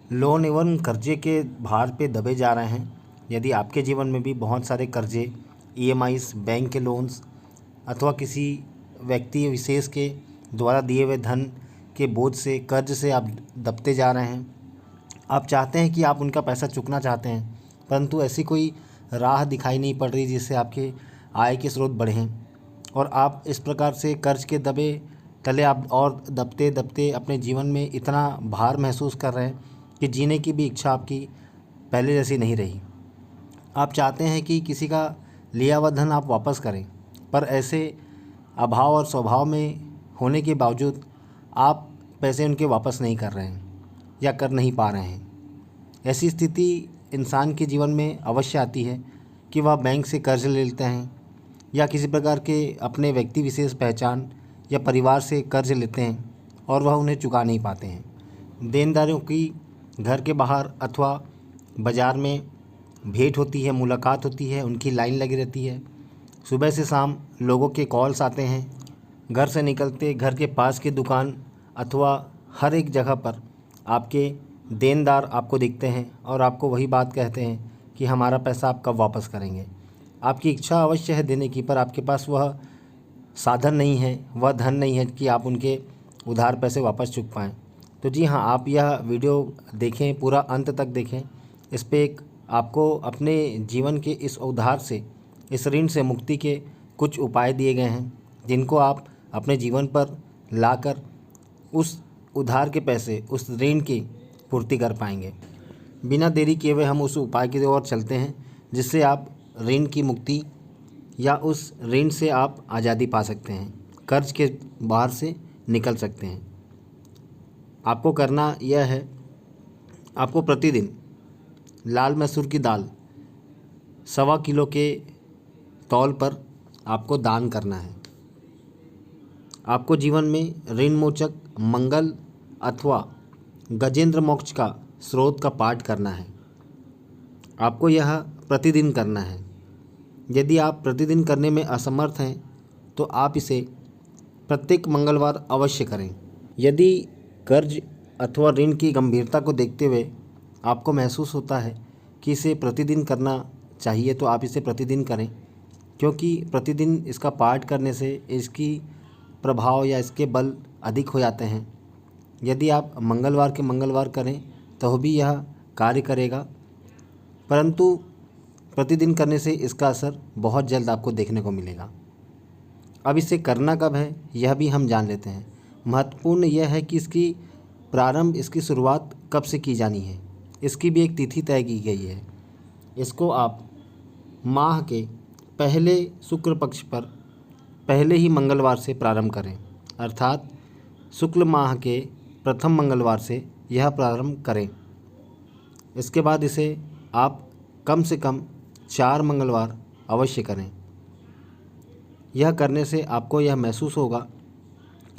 Loan एवं कर्जे के भार पे दबे जा रहे हैं। यदि आपके जीवन में भी बहुत सारे कर्जे, ईएमआईज़, बैंक के लोन्स अथवा किसी व्यक्ति विशेष के द्वारा दिए हुए धन के बोझ से, कर्ज से आप दबते जा रहे हैं। आप चाहते हैं कि आप उनका पैसा चुकाना चाहते हैं, परंतु ऐसी कोई राह दिखाई नहीं पड़ रही जिससे आपके आय के स्रोत बढ़ें, और आप इस प्रकार से कर्ज के दबे तले आप और दबते दबते अपने जीवन में इतना भार महसूस कर रहे हैं कि जीने की भी इच्छा आपकी पहले जैसी नहीं रही। आप चाहते हैं कि किसी का लिया हुआ धन आप वापस करें, पर ऐसे अभाव और स्वभाव में होने के बावजूद आप पैसे उनके वापस नहीं कर रहे हैं या कर नहीं पा रहे हैं। ऐसी स्थिति इंसान के जीवन में अवश्य आती है कि वह बैंक से कर्ज ले लेते हैं या किसी प्रकार के अपने व्यक्ति विशेष पहचान या परिवार से कर्ज लेते हैं और वह उन्हें चुका नहीं पाते हैं। देनदारों की घर के बाहर अथवा बाज़ार में भेंट होती है, मुलाकात होती है, उनकी लाइन लगी रहती है। सुबह से शाम लोगों के कॉल्स आते हैं। घर से निकलते घर के पास की दुकान अथवा हर एक जगह पर आपके देनदार आपको दिखते हैं और आपको वही बात कहते हैं कि हमारा पैसा आप कब वापस करेंगे। आपकी इच्छा अवश्य है देने की, पर आपके पास वह साधन नहीं है, वह धन नहीं है कि आप उनके उधार पैसे वापस चुका पाएँ। तो जी हाँ, आप यह वीडियो देखें, पूरा अंत तक देखें। इस पे एक आपको अपने जीवन के इस उधार से, इस ऋण से मुक्ति के कुछ उपाय दिए गए हैं, जिनको आप अपने जीवन पर लाकर उस उधार के पैसे, उस ऋण की पूर्ति कर पाएंगे। बिना देरी किए हुए हम उस उपाय की ओर चलते हैं, जिससे आप ऋण की मुक्ति या उस ऋण से आप आज़ादी पा सकते हैं, कर्ज के बाहर से निकल सकते हैं। आपको करना यह है, आपको प्रतिदिन लाल मसूर की दाल 1.25 किलो के तौल पर आपको दान करना है। आपको जीवन में ऋण मोचक मंगल अथवा गजेंद्र मोक्ष का स्रोत का पाठ करना है। आपको यह प्रतिदिन करना है। यदि आप प्रतिदिन करने में असमर्थ हैं तो आप इसे प्रत्येक मंगलवार अवश्य करें। यदि कर्ज अथवा ऋण की गंभीरता को देखते हुए आपको महसूस होता है कि इसे प्रतिदिन करना चाहिए, तो आप इसे प्रतिदिन करें, क्योंकि प्रतिदिन इसका पाठ करने से इसकी प्रभाव या इसके बल अधिक हो जाते हैं। यदि आप मंगलवार के मंगलवार करें तो भी यह कार्य करेगा, परंतु प्रतिदिन करने से इसका असर बहुत जल्द आपको देखने को मिलेगा। अब इसे करना कब है यह भी हम जान लेते हैं। महत्वपूर्ण यह है कि इसकी शुरुआत कब से की जानी है। इसकी भी एक तिथि तय की गई है। इसको आप माह के पहले शुक्ल पक्ष पर पहले ही मंगलवार से प्रारंभ करें, अर्थात शुक्ल माह के प्रथम मंगलवार से यह प्रारंभ करें। इसके बाद इसे आप कम से कम 4 मंगलवार अवश्य करें। यह करने से आपको यह महसूस होगा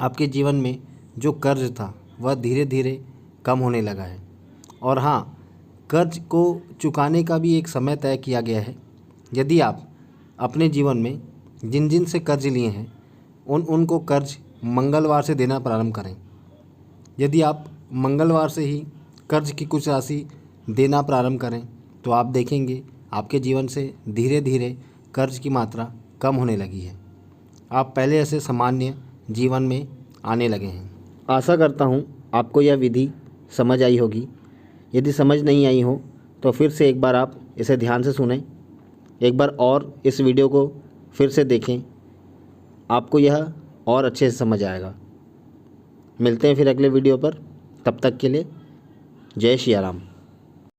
आपके जीवन में जो कर्ज था वह धीरे धीरे कम होने लगा है। और हाँ, कर्ज को चुकाने का भी एक समय तय किया गया है। यदि आप अपने जीवन में जिन जिन से कर्ज लिए हैं उनको कर्ज मंगलवार से देना प्रारंभ करें। यदि आप मंगलवार से ही कर्ज की कुछ राशि देना प्रारंभ करें तो आप देखेंगे आपके जीवन से धीरे धीरे कर्ज की मात्रा कम होने लगी है। आप पहले ऐसे सामान्य जीवन में आने लगे हैं। आशा करता हूँ आपको यह विधि समझ आई होगी। यदि समझ नहीं आई हो तो फिर से एक बार आप इसे ध्यान से सुनें, एक बार और इस वीडियो को फिर से देखें, आपको यह और अच्छे से समझ आएगा। मिलते हैं फिर अगले वीडियो पर, तब तक के लिए जय श्री राम।